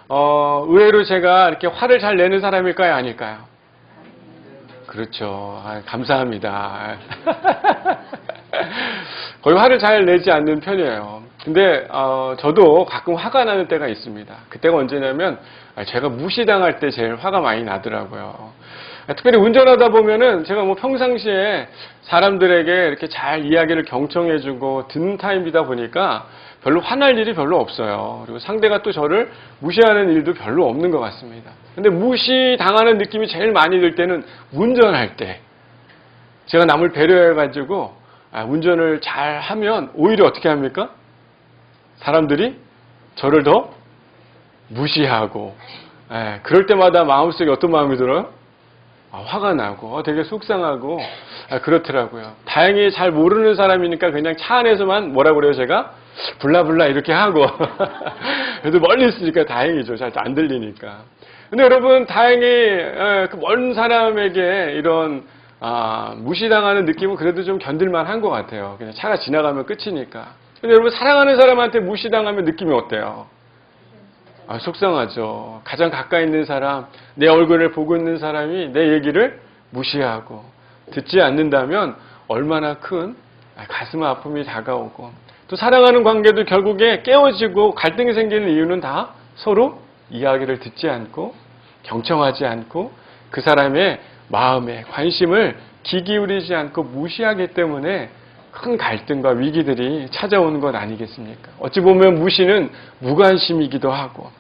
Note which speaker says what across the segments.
Speaker 1: 의외로 제가 이렇게 화를 잘 내는 사람일까요? 아닐까요? 그렇죠. 감사합니다. 거의 화를 잘 내지 않는 편이에요. 근데 저도 가끔 화가 나는 때가 있습니다. 그때가 언제냐면 제가 무시당할 때 제일 화가 많이 나더라고요. 특별히 운전하다 보면은 제가 뭐 평상시에 사람들에게 이렇게 잘 이야기를 경청해주고 듣는 타입이다 보니까 별로 화날 일이 별로 없어요. 그리고 상대가 또 저를 무시하는 일도 별로 없는 것 같습니다. 근데 무시당하는 느낌이 제일 많이 들 때는 운전할 때 제가 남을 배려해가지고 운전을 잘 하면 오히려 어떻게 합니까? 사람들이 저를 더 무시하고 그럴 때마다 마음속에 어떤 마음이 들어요? 화가 나고 되게 속상하고 그렇더라고요. 다행히 잘 모르는 사람이니까 그냥 차 안에서만 뭐라고 그래요 제가? 블라블라 이렇게 하고 그래도 멀리 있으니까 다행이죠. 잘 안 들리니까. 근데 여러분 다행히 그 먼 사람에게 이런 무시당하는 느낌은 그래도 좀 견딜만 한 것 같아요. 그냥 차가 지나가면 끝이니까. 근데 여러분 사랑하는 사람한테 무시당하면 느낌이 어때요? 속상하죠. 가장 가까이 있는 사람, 내 얼굴을 보고 있는 사람이 내 얘기를 무시하고 듣지 않는다면 얼마나 큰 가슴 아픔이 다가오고 또 사랑하는 관계도 결국에 깨어지고 갈등이 생기는 이유는 다 서로 이야기를 듣지 않고 경청하지 않고 그 사람의 마음에 관심을 귀 기울이지 않고 무시하기 때문에 큰 갈등과 위기들이 찾아오는 것 아니겠습니까? 어찌 보면 무시는 무관심이기도 하고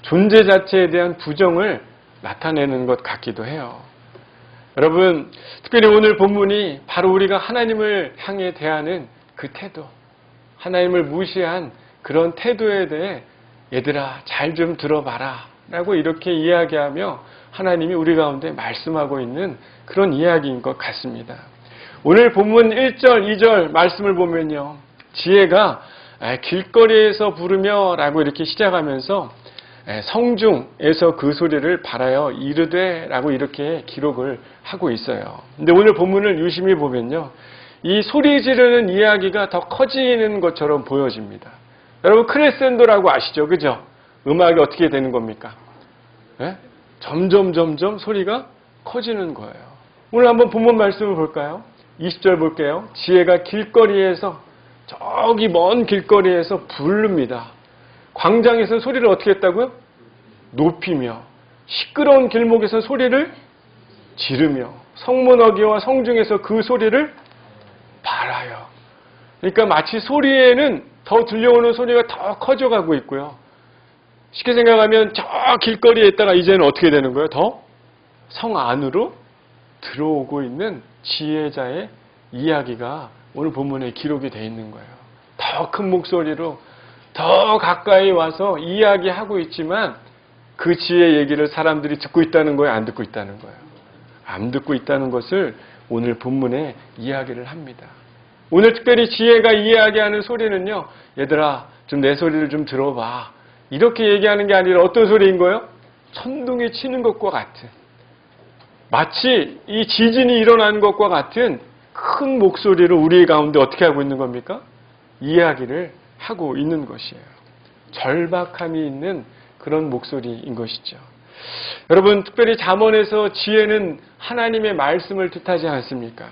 Speaker 1: 존재 자체에 대한 부정을 나타내는 것 같기도 해요. 여러분, 특별히 오늘 본문이 바로 우리가 하나님을 향해 대하는 그 태도, 하나님을 무시한 그런 태도에 대해 얘들아 잘 좀 들어봐라 라고 이렇게 이야기하며 하나님이 우리 가운데 말씀하고 있는 그런 이야기인 것 같습니다. 오늘 본문 1절, 2절 말씀을 보면요. 지혜가 길거리에서 부르며 라고 이렇게 시작하면서 성중에서 그 소리를 발하여 이르되 라고 이렇게 기록을 하고 있어요. 근데 오늘 본문을 유심히 보면요. 이 소리 지르는 이야기가 더 커지는 것처럼 보여집니다. 여러분 크레센도라고 아시죠? 그죠? 음악이 어떻게 되는 겁니까? 점점 소리가 커지는 거예요. 오늘 한번 본문 말씀을 볼까요? 20절 볼게요. 지혜가 길거리에서 저기 먼 길거리에서 부릅니다. 광장에서 소리를 어떻게 했다고요? 높이며 시끄러운 길목에서 소리를 지르며 성문 어귀와 성중에서 그 소리를 발하여. 그러니까 마치 소리에는 더 들려오는 소리가 더 커져가고 있고요. 쉽게 생각하면 저 길거리에 있다가 이제는 어떻게 되는 거예요? 더 성 안으로 들어오고 있는 지혜자의 이야기가 오늘 본문에 기록이 되어 있는 거예요. 더 큰 목소리로 더 가까이 와서 이야기하고 있지만 그 지혜 얘기를 사람들이 듣고 있다는 거예요? 안 듣고 있다는 거예요? 안 듣고 있다는 것을 오늘 본문에 이야기를 합니다. 오늘 특별히 지혜가 이야기하는 소리는요. 얘들아 좀 내 소리를 좀 들어봐. 이렇게 얘기하는 게 아니라 어떤 소리인 거예요? 천둥이 치는 것과 같은 마치 이 지진이 일어나는 것과 같은 큰 목소리로 우리 가운데 어떻게 하고 있는 겁니까? 이야기를 하고 있는 것이에요. 절박함이 있는 그런 목소리인 것이죠. 여러분 특별히 잠언에서 지혜는 하나님의 말씀을 뜻하지 않습니까?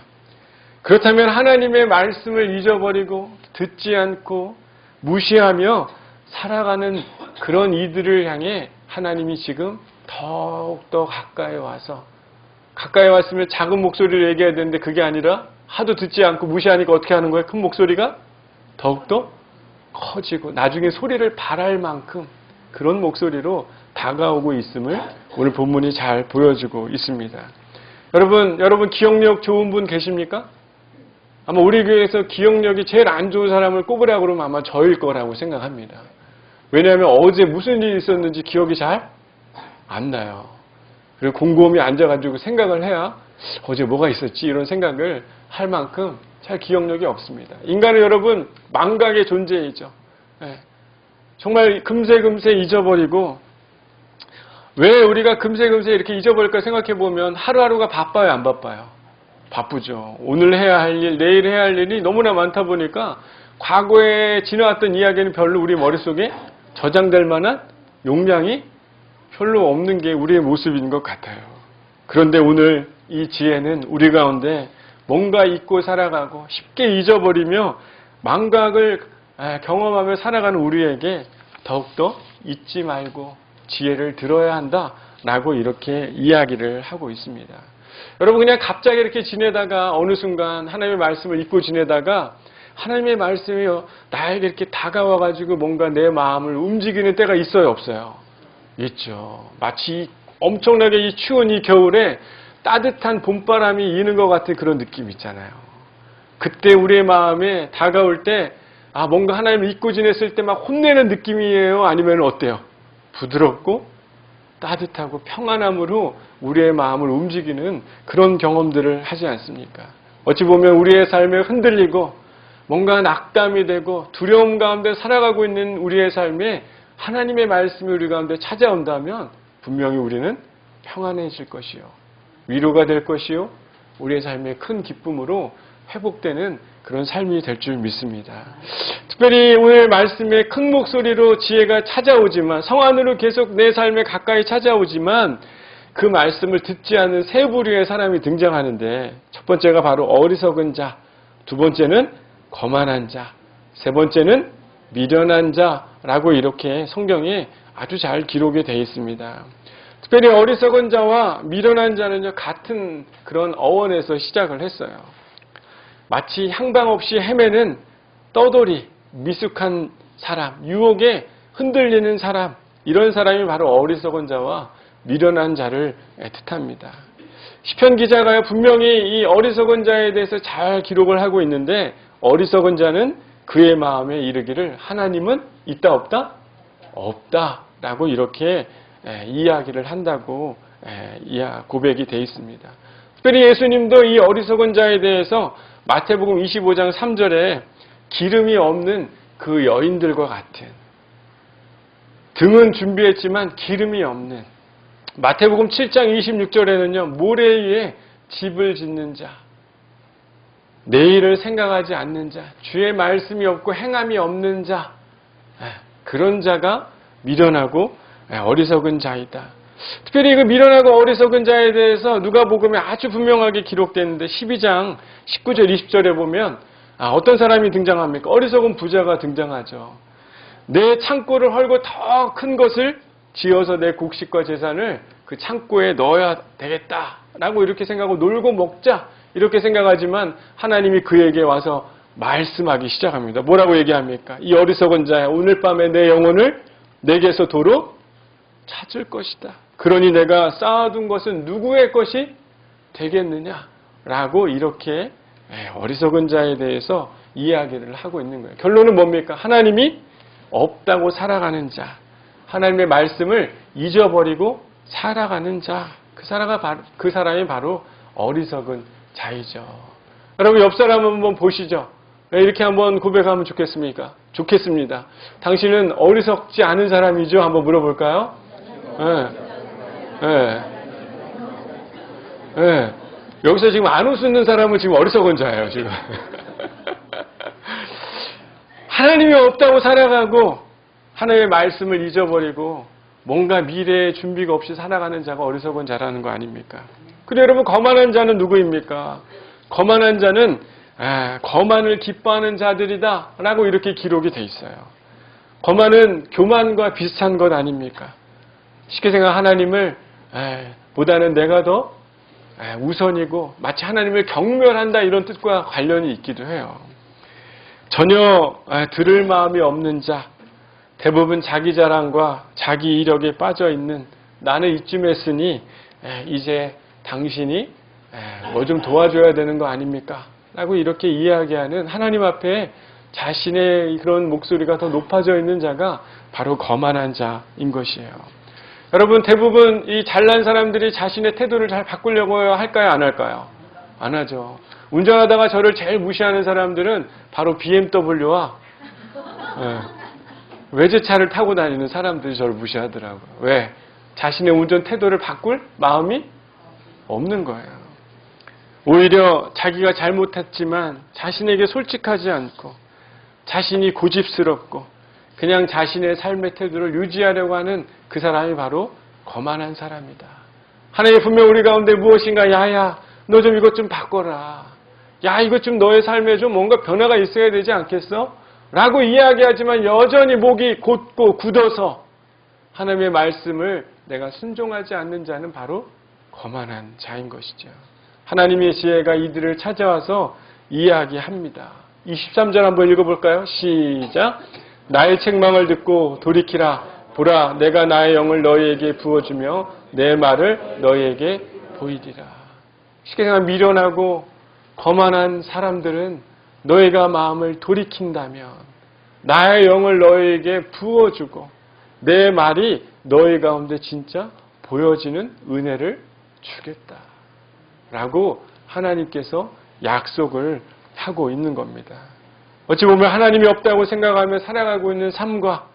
Speaker 1: 그렇다면 하나님의 말씀을 잊어버리고 듣지 않고 무시하며 살아가는 그런 이들을 향해 하나님이 지금 더욱더 가까이 왔으면 작은 목소리를 얘기해야 되는데 그게 아니라 하도 듣지 않고 무시하니까 어떻게 하는 거예요? 큰 목소리가 더욱더 커지고 나중에 소리를 발할 만큼 그런 목소리로 다가오고 있음을 오늘 본문이 잘 보여주고 있습니다. 여러분 기억력 좋은 분 계십니까? 아마 우리 교회에서 기억력이 제일 안 좋은 사람을 꼽으라고 그러면 아마 저일 거라고 생각합니다. 왜냐하면 어제 무슨 일이 있었는지 기억이 잘 안 나요. 그리고 곰곰이 앉아가지고 생각을 해야 어제 뭐가 있었지 이런 생각을 할 만큼 잘 기억력이 없습니다. 인간은 여러분 망각의 존재이죠. 정말 금세 잊어버리고 왜 우리가 금세 이렇게 잊어버릴까 생각해보면 하루하루가 바빠요 안 바빠요? 바쁘죠. 오늘 해야 할 일, 내일 해야 할 일이 너무나 많다 보니까 과거에 지나왔던 이야기는 별로 우리 머릿속에 저장될 만한 용량이 별로 없는 게 우리의 모습인 것 같아요. 그런데 오늘 이 지혜는 우리 가운데 뭔가 잊고 살아가고 쉽게 잊어버리며 망각을 경험하며 살아가는 우리에게 더욱더 잊지 말고 지혜를 들어야 한다라고 이렇게 이야기를 하고 있습니다. 여러분 그냥 갑자기 이렇게 지내다가 어느 순간 하나님의 말씀을 잊고 지내다가 하나님의 말씀이 나에게 이렇게 다가와가지고 뭔가 내 마음을 움직이는 때가 있어요, 없어요? 있죠. 마치 엄청나게 이 추운 이 겨울에 따뜻한 봄바람이 이는 것 같은 그런 느낌 있잖아요. 그때 우리의 마음에 다가올 때 뭔가 하나님을 잊고 지냈을 때 막 혼내는 느낌이에요? 아니면 어때요? 부드럽고 따뜻하고 평안함으로 우리의 마음을 움직이는 그런 경험들을 하지 않습니까? 어찌 보면 우리의 삶에 흔들리고 뭔가 낙담이 되고 두려움 가운데 살아가고 있는 우리의 삶에 하나님의 말씀이 우리 가운데 찾아온다면 분명히 우리는 평안해질 것이요. 위로가 될 것이요. 우리의 삶의 큰 기쁨으로 회복되는 그런 삶이 될 줄 믿습니다. 특별히 오늘 말씀에 큰 목소리로 지혜가 찾아오지만 성 안으로 계속 내 삶에 가까이 찾아오지만 그 말씀을 듣지 않는 세 부류의 사람이 등장하는데 첫 번째가 바로 어리석은 자, 두 번째는 거만한 자, 세 번째는 미련한 자라고 이렇게 성경에 아주 잘 기록이 되어 있습니다. 특별히 어리석은 자와 미련한 자는요, 같은 그런 어원에서 시작을 했어요. 마치 향방 없이 헤매는 떠돌이, 미숙한 사람, 유혹에 흔들리는 사람, 이런 사람이 바로 어리석은 자와 미련한 자를 뜻합니다. 시편 기자가요, 분명히 이 어리석은 자에 대해서 잘 기록을 하고 있는데 어리석은 자는 그의 마음에 이르기를 하나님은 있다 없다? 없다라고 이렇게 이야기를 한다고 고백이 되어 있습니다. 특별히 예수님도 이 어리석은 자에 대해서 마태복음 25장 3절에 기름이 없는 그 여인들과 같은, 등은 준비했지만 기름이 없는, 마태복음 7장 26절에는요 모래 위에 집을 짓는 자, 내일을 생각하지 않는 자, 주의 말씀이 없고 행함이 없는 자, 그런 자가 미련하고 어리석은 자이다. 특별히 그 미련하고 어리석은 자에 대해서 누가복음에 아주 분명하게 기록되는데 12장 19절 20절에 보면 어떤 사람이 등장합니까? 어리석은 부자가 등장하죠. 내 창고를 헐고 더 큰 것을 지어서 내 곡식과 재산을 그 창고에 넣어야 되겠다라고 이렇게 생각하고 놀고 먹자 이렇게 생각하지만 하나님이 그에게 와서 말씀하기 시작합니다. 뭐라고 얘기합니까? 이 어리석은 자야, 오늘 밤에 내 영혼을 내게서 도로 찾을 것이다. 그러니 내가 쌓아둔 것은 누구의 것이 되겠느냐라고 이렇게 어리석은 자에 대해서 이야기를 하고 있는 거예요. 결론은 뭡니까? 하나님이 없다고 살아가는 자, 하나님의 말씀을 잊어버리고 살아가는 자, 그 사람이 바로 어리석은 자이죠. 여러분 옆 사람 한번 보시죠. 왜 이렇게 한번 고백하면 좋겠습니까? 좋겠습니다. 당신은 어리석지 않은 사람이죠? 한번 물어볼까요? 여기서 지금 안 웃는 사람은 지금 어리석은 자예요, 지금. 하나님이 없다고 살아가고 하나님의 말씀을 잊어버리고 뭔가 미래의 준비가 없이 살아가는 자가 어리석은 자라는 거 아닙니까? 근데 여러분 거만한 자는 누구입니까? 거만한 자는 거만을 기뻐하는 자들이다 라고 이렇게 기록이 돼 있어요. 거만은 교만과 비슷한 것 아닙니까? 쉽게 생각 하나님을 보다는 내가 더 우선이고 마치 하나님을 경멸한다 이런 뜻과 관련이 있기도 해요. 전혀 들을 마음이 없는 자, 대부분 자기 자랑과 자기 이력에 빠져 있는 나는 이쯤 했으니 이제 당신이 뭐 좀 도와줘야 되는 거 아닙니까? 라고 이렇게 이야기하는 하나님 앞에 자신의 그런 목소리가 더 높아져 있는 자가 바로 거만한 자인 것이에요. 여러분 대부분 이 잘난 사람들이 자신의 태도를 잘 바꾸려고 할까요? 안 할까요? 안 하죠. 운전하다가 저를 제일 무시하는 사람들은 바로 BMW와 외제차를 타고 다니는 사람들이 저를 무시하더라고요. 왜? 자신의 운전 태도를 바꿀 마음이 없는 거예요. 오히려 자기가 잘못했지만 자신에게 솔직하지 않고 자신이 고집스럽고 그냥 자신의 삶의 태도를 유지하려고 하는 그 사람이 바로 거만한 사람이다. 하나님 분명 우리 가운데 무엇인가 야야 너 좀 이것 좀 바꿔라. 야 이것 좀 너의 삶에 좀 뭔가 변화가 있어야 되지 않겠어? 라고 이야기하지만 여전히 목이 곧고 굳어서 하나님의 말씀을 내가 순종하지 않는 자는 바로 거만한 자인 것이죠. 하나님의 지혜가 이들을 찾아와서 이야기합니다. 23절 한번 읽어볼까요? 시작. 나의 책망을 듣고 돌이키라. 보라 내가 나의 영을 너희에게 부어주며 내 말을 너희에게 보이리라. 쉽게 생각하면 미련하고 거만한 사람들은 너희가 마음을 돌이킨다면 나의 영을 너희에게 부어주고 내 말이 너희 가운데 진짜 보여지는 은혜를 주겠다. 라고 하나님께서 약속을 하고 있는 겁니다. 어찌 보면 하나님이 없다고 생각하며 살아가고 있는 삶과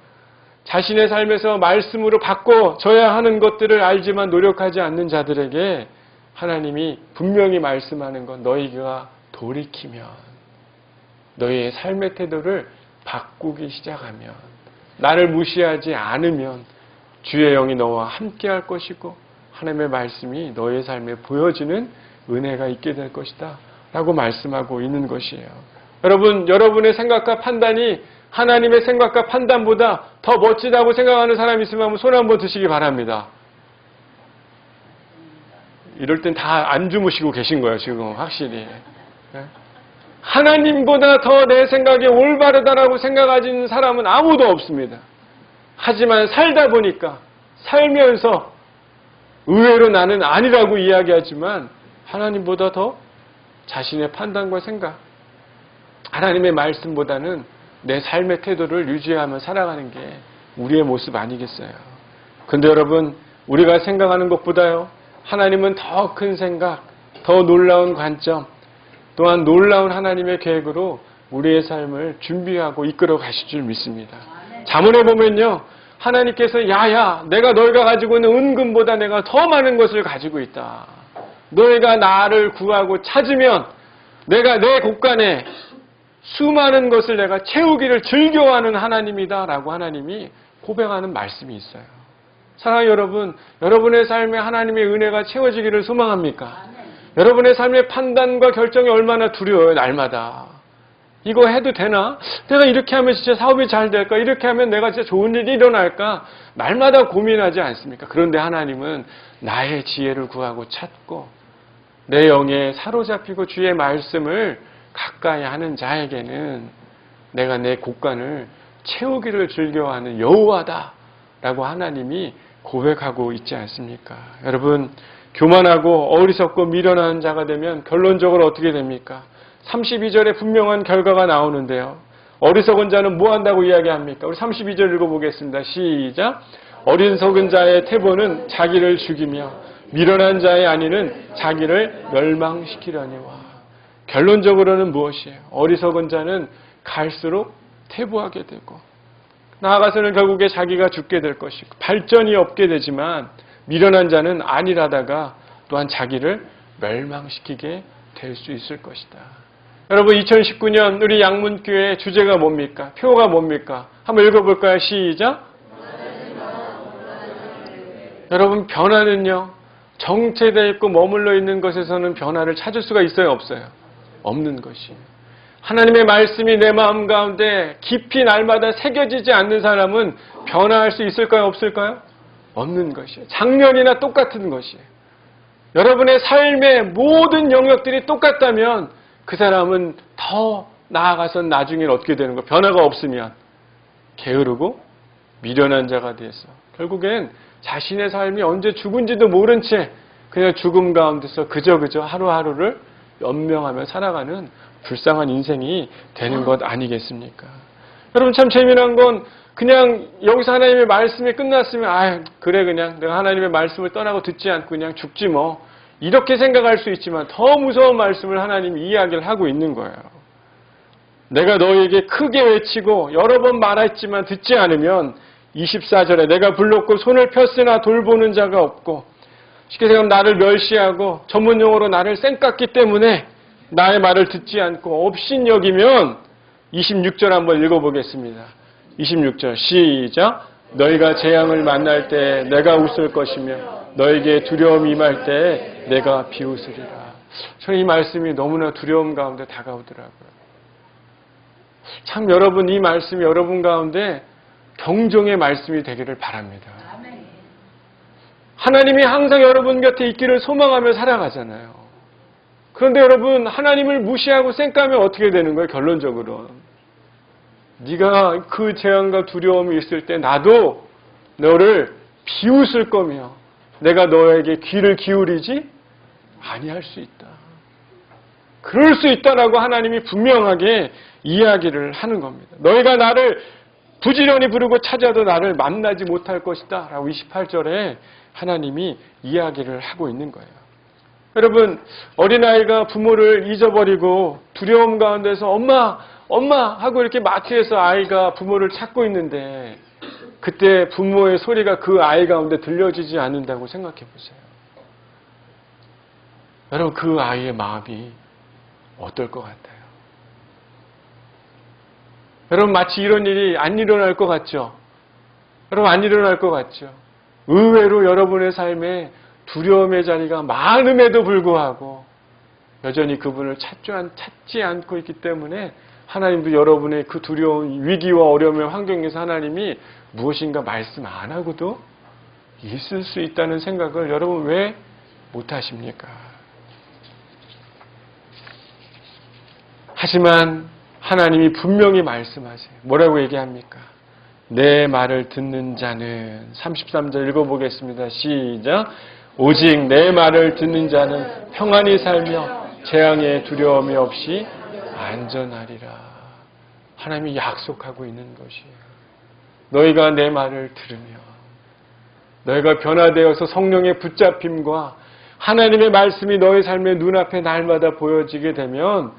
Speaker 1: 자신의 삶에서 말씀으로 바꿔줘야 하는 것들을 알지만 노력하지 않는 자들에게 하나님이 분명히 말씀하는 건 너희가 돌이키면 너희의 삶의 태도를 바꾸기 시작하면 나를 무시하지 않으면 주의 영이 너와 함께 할 것이고 하나님의 말씀이 너의 삶에 보여지는 은혜가 있게 될 것이다 라고 말씀하고 있는 것이에요. 여러분, 여러분의 생각과 판단이 하나님의 생각과 판단보다 더 멋지다고 생각하는 사람이 있으면 한번 손 한번 드시기 바랍니다. 이럴 땐 다 안 주무시고 계신 거예요, 지금 확실히. 하나님보다 더 내 생각이 올바르다라고 생각하는 사람은 아무도 없습니다. 하지만 살다 보니까 살면서 의외로 나는 아니라고 이야기하지만 하나님보다 더 자신의 판단과 생각, 하나님의 말씀보다는 내 삶의 태도를 유지하며 살아가는 게 우리의 모습 아니겠어요? 근데 여러분, 우리가 생각하는 것보다요, 하나님은 더 큰 생각, 더 놀라운 관점, 또한 놀라운 하나님의 계획으로 우리의 삶을 준비하고 이끌어 가실 줄 믿습니다. 잠언에 보면요, 하나님께서 야야 내가 너희가 가지고 있는 은금보다 내가 더 많은 것을 가지고 있다. 너희가 나를 구하고 찾으면 내가 내 곳간에 수많은 것을 내가 채우기를 즐겨하는 하나님이다 라고 하나님이 고백하는 말씀이 있어요. 사랑하는 여러분, 여러분의 삶에 하나님의 은혜가 채워지기를 소망합니까? 여러분의 삶의 판단과 결정이 얼마나 두려워요, 날마다. 이거 해도 되나? 내가 이렇게 하면 진짜 사업이 잘 될까? 이렇게 하면 내가 진짜 좋은 일이 일어날까? 날마다 고민하지 않습니까? 그런데 하나님은 나의 지혜를 구하고 찾고 내 영에 사로잡히고 주의 말씀을 가까이 하는 자에게는 내가 내 곳간을 채우기를 즐겨하는 여호와다 라고 하나님이 고백하고 있지 않습니까? 여러분, 교만하고 어리석고 미련한 자가 되면 결론적으로 어떻게 됩니까? 32절에 분명한 결과가 나오는데요. 어리석은 자는 뭐 한다고 이야기합니까? 우리 32절 읽어보겠습니다. 시작. 어리석은 자의 태보는 자기를 죽이며 미련한 자의 안위는 자기를 멸망시키려니와. 결론적으로는 무엇이에요? 어리석은 자는 갈수록 태보하게 되고 나아가서는 결국에 자기가 죽게 될 것이고 발전이 없게 되지만 미련한 자는 안일하다가 또한 자기를 멸망시키게 될 수 있을 것이다. 여러분, 2019년 우리 양문교회 주제가 뭡니까? 표가 뭡니까? 한번 읽어볼까요? 시작. 여러분, 변화는요, 정체되어 있고 머물러 있는 것에서는 변화를 찾을 수가 있어요, 없어요? 없는 것이에요. 하나님의 말씀이 내 마음 가운데 깊이 날마다 새겨지지 않는 사람은 변화할 수 있을까요, 없을까요? 없는 것이에요. 작년이나 똑같은 것이에요. 여러분의 삶의 모든 영역들이 똑같다면 그 사람은 더 나아가서 나중에 어떻게 되는 거예요? 변화가 없으면 게으르고 미련한 자가 돼서 결국엔 자신의 삶이 언제 죽은지도 모른 채 그냥 죽음 가운데서 그저 하루하루를 연명하며 살아가는 불쌍한 인생이 되는 것 아니겠습니까? 여러분, 참 재미난 건 그냥 여기서 하나님의 말씀이 끝났으면 그래 그냥 내가 하나님의 말씀을 떠나고 듣지 않고 그냥 죽지 뭐 이렇게 생각할 수 있지만 더 무서운 말씀을 하나님이 이야기를 하고 있는 거예요. 내가 너에게 크게 외치고 여러 번 말했지만 듣지 않으면 24절에 내가 불렀고 손을 폈으나 돌보는 자가 없고 쉽게 생각하면 나를 멸시하고 전문용어로 나를 쌩 깠기 때문에 나의 말을 듣지 않고 업신여기면 26절 한번 읽어보겠습니다. 26절 시작. 너희가 재앙을 만날 때 내가 웃을 것이며 너에게 두려움이 임할 때 내가 비웃으리라. 저는 이 말씀이 너무나 두려움 가운데 다가오더라고요. 참 여러분, 이 말씀이 여러분 가운데 경종의 말씀이 되기를 바랍니다. 하나님이 항상 여러분 곁에 있기를 소망하며 살아가잖아요. 그런데 여러분, 하나님을 무시하고 쌩까면 어떻게 되는 거예요? 결론적으로 네가 그 재앙과 두려움이 있을 때 나도 너를 비웃을 거며 내가 너에게 귀를 기울이지 아니할 수 있다. 그럴 수 있다라고 하나님이 분명하게 이야기를 하는 겁니다. 너희가 나를 부지런히 부르고 찾아도 나를 만나지 못할 것이다 라고 28절에 하나님이 이야기를 하고 있는 거예요. 여러분, 어린아이가 부모를 잊어버리고 두려움 가운데서 엄마 하고 이렇게 마트에서 아이가 부모를 찾고 있는데 그때 부모의 소리가 그 아이 가운데 들려지지 않는다고 생각해 보세요. 여러분, 그 아이의 마음이 어떨 것 같아요? 여러분, 마치 이런 일이 안 일어날 것 같죠? 여러분, 안 일어날 것 같죠? 의외로 여러분의 삶에 두려움의 자리가 많음에도 불구하고 여전히 그분을 찾지 않고 있기 때문에 하나님도 여러분의 그 두려운 위기와 어려움의 환경에서 하나님이 무엇인가 말씀 안 하고도 있을 수 있다는 생각을 여러분 왜 못하십니까? 하지만 하나님이 분명히 말씀하세요. 뭐라고 얘기합니까? 내 말을 듣는 자는 33절 읽어보겠습니다. 시작. 오직 내 말을 듣는 자는 평안히 살며 재앙의 두려움이 없이 안전하리라. 하나님이 약속하고 있는 것이에요. 너희가 내 말을 들으며 너희가 변화되어서 성령의 붙잡힘과 하나님의 말씀이 너희 삶의 눈앞에 날마다 보여지게 되면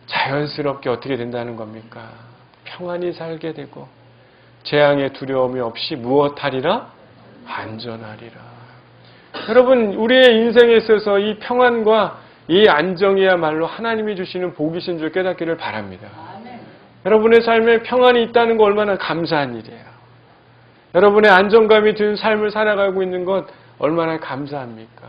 Speaker 1: 자연스럽게 어떻게 된다는 겁니까? 평안히 살게 되고 재앙의 두려움이 없이 무엇하리라? 안전하리라. 여러분, 우리의 인생에 있어서 이 평안과 이 안정이야말로 하나님이 주시는 복이신 줄 깨닫기를 바랍니다. 여러분의 삶에 평안이 있다는 거 얼마나 감사한 일이에요. 여러분의 안정감이 든 삶을 살아가고 있는 것 얼마나 감사합니까?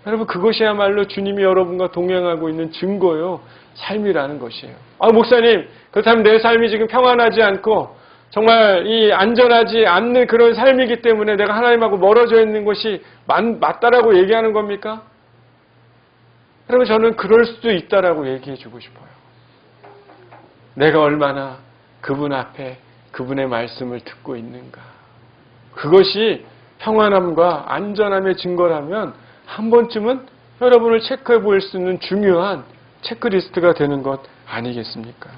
Speaker 1: 여러분, 그것이야말로 주님이 여러분과 동행하고 있는 증거요, 삶이라는 것이에요. 목사님, 그렇다면 내 삶이 지금 평안하지 않고 정말 이 안전하지 않는 그런 삶이기 때문에 내가 하나님하고 멀어져 있는 것이 맞다라고 얘기하는 겁니까? 여러분, 저는 그럴 수도 있다라고 얘기해 주고 싶어요. 내가 얼마나 그분 앞에 그분의 말씀을 듣고 있는가. 그것이 평안함과 안전함의 증거라면 한 번쯤은 여러분을 체크해 볼 수 있는 중요한 체크리스트가 되는 것 아니겠습니까?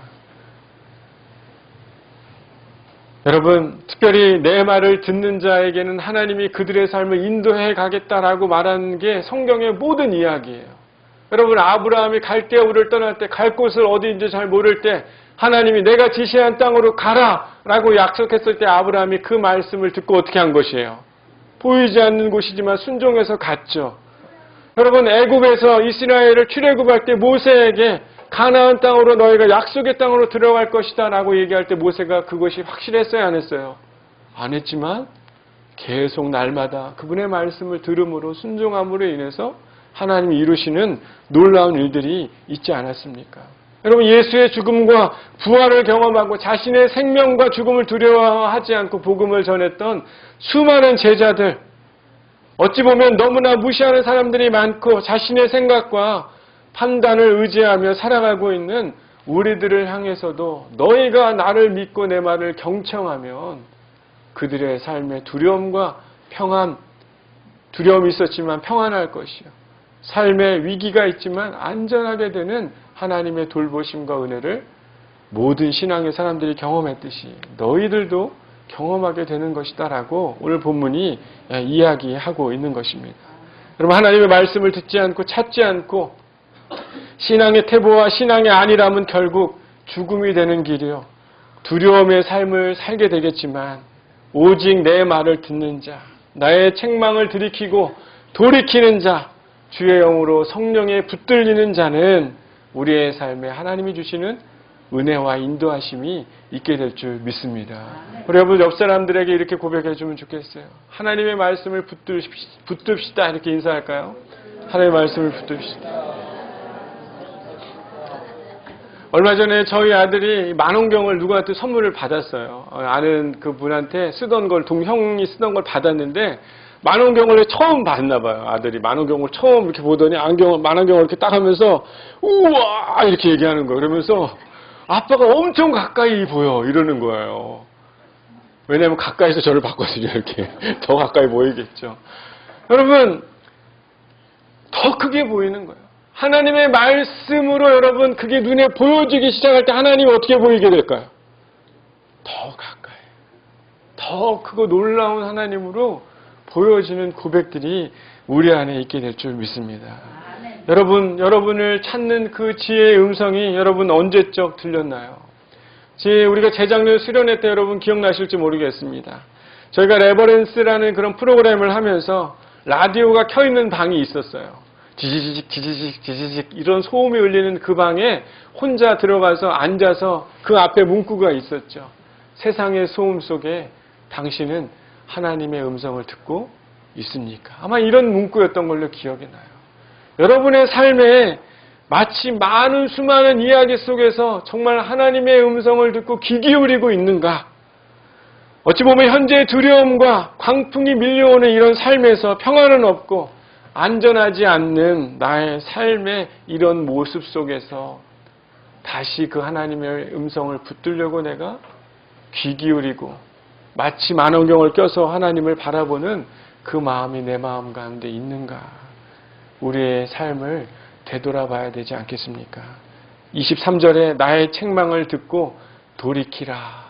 Speaker 1: 여러분, 특별히 내 말을 듣는 자에게는 하나님이 그들의 삶을 인도해 가겠다라고 말하는 게 성경의 모든 이야기예요. 여러분, 아브라함이 갈대아 우를 떠날 때 갈 곳을 어디인지 잘 모를 때 하나님이 내가 지시한 땅으로 가라라고 약속했을 때 아브라함이 그 말씀을 듣고 어떻게 한 것이에요? 보이지 않는 곳이지만 순종해서 갔죠. 여러분, 애굽에서 이스라엘을 출애굽할 때 모세에게 가나안 땅으로 너희가 약속의 땅으로 들어갈 것이다 라고 얘기할 때 모세가 그것이 확실했어요, 안 했어요? 안 했지만 계속 날마다 그분의 말씀을 들음으로 순종함으로 인해서 하나님이 이루시는 놀라운 일들이 있지 않았습니까? 여러분, 예수의 죽음과 부활을 경험하고 자신의 생명과 죽음을 두려워하지 않고 복음을 전했던 수많은 제자들, 어찌 보면 너무나 무시하는 사람들이 많고 자신의 생각과 판단을 의지하며 살아가고 있는 우리들을 향해서도 너희가 나를 믿고 내 말을 경청하면 그들의 삶에 두려움과 평안, 두려움이 있었지만 평안할 것이요. 삶에 위기가 있지만 안전하게 되는 하나님의 돌보심과 은혜를 모든 신앙의 사람들이 경험했듯이 너희들도 경험하게 되는 것이다 라고 오늘 본문이 이야기하고 있는 것입니다. 여러분, 하나님의 말씀을 듣지 않고 찾지 않고 신앙의 태보와 신앙의 안일함은 결국 죽음이 되는 길이요. 두려움의 삶을 살게 되겠지만 오직 내 말을 듣는 자, 나의 책망을 들이키고 돌이키는 자, 주의 영으로 성령에 붙들리는 자는 우리의 삶에 하나님이 주시는 은혜와 인도하심이 있게 될 줄 믿습니다. 우리 여러분 옆 사람들에게 이렇게 고백해 주면 좋겠어요. 하나님의 말씀을 붙듭시다. 이렇게 인사할까요? 하나님의 말씀을 붙듭시다. 얼마 전에 저희 아들이 만원경을 누구한테 선물을 받았어요. 아는 그분한테 쓰던 걸, 동형이 쓰던 걸 받았는데 만원경을 처음 봤나 봐요. 아들이 만원경을 처음 이렇게 보더니 만원경을 이렇게 딱 하면서 우와 이렇게 얘기하는 거예요. 그러면서 아빠가 엄청 가까이 보여 이러는 거예요. 왜냐하면 가까이서 저를 봤거든요. 이렇게 더 가까이 보이겠죠. 여러분 더 크게 보이는 거예요. 하나님의 말씀으로 여러분 그게 눈에 보여지기 시작할 때 하나님이 어떻게 보이게 될까요? 더 가까이, 더 크고 놀라운 하나님으로 보여지는 고백들이 우리 안에 있게 될 줄 믿습니다. 여러분을 찾는 그 지혜의 음성이 여러분 언제적 들렸나요? 우리가 재작년 수련회 때 여러분 기억나실지 모르겠습니다. 저희가 레버런스라는 그런 프로그램을 하면서 라디오가 켜있는 방이 있었어요. 지지직 이런 소음이 울리는 그 방에 혼자 들어가서 앉아서 그 앞에 문구가 있었죠. 세상의 소음 속에 당신은 하나님의 음성을 듣고 있습니까? 아마 이런 문구였던 걸로 기억이 나요. 여러분의 삶에 마치 많은 수많은 이야기 속에서 정말 하나님의 음성을 듣고 귀 기울이고 있는가? 어찌 보면 현재의 두려움과 광풍이 밀려오는 이런 삶에서 평안은 없고 안전하지 않는 나의 삶의 이런 모습 속에서 다시 그 하나님의 음성을 붙들려고 내가 귀 기울이고 마치 만원경을 껴서 하나님을 바라보는 그 마음이 내 마음 가운데 있는가? 우리의 삶을 되돌아봐야 되지 않겠습니까? 23절에 나의 책망을 듣고 돌이키라.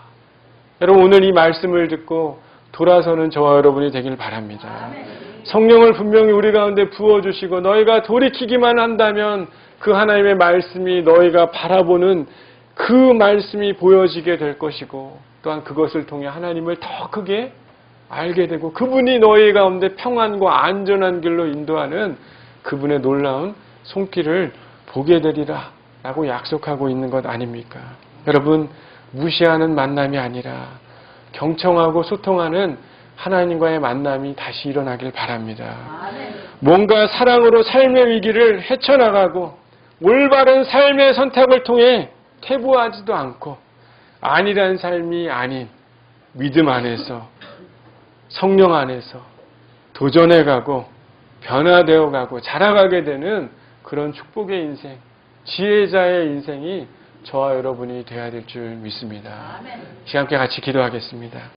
Speaker 1: 여러분 오늘 이 말씀을 듣고 돌아서는 저와 여러분이 되길 바랍니다. 성령을 분명히 우리 가운데 부어주시고 너희가 돌이키기만 한다면 그 하나님의 말씀이 너희가 바라보는 그 말씀이 보여지게 될 것이고 또한 그것을 통해 하나님을 더 크게 알게 되고 그분이 너희 가운데 평안과 안전한 길로 인도하는 그분의 놀라운 손길을 보게 되리라 라고 약속하고 있는 것 아닙니까? 여러분 무시하는 만남이 아니라 경청하고 소통하는 하나님과의 만남이 다시 일어나길 바랍니다. 뭔가 사랑으로 삶의 위기를 헤쳐나가고 올바른 삶의 선택을 통해 퇴보하지도 않고 안일한 삶이 아닌 믿음 안에서 성령 안에서 도전해가고 변화되어가고 자라가게 되는 그런 축복의 인생, 지혜자의 인생이 저와 여러분이 되어야 될 줄 믿습니다. 시간 함께 같이 기도하겠습니다.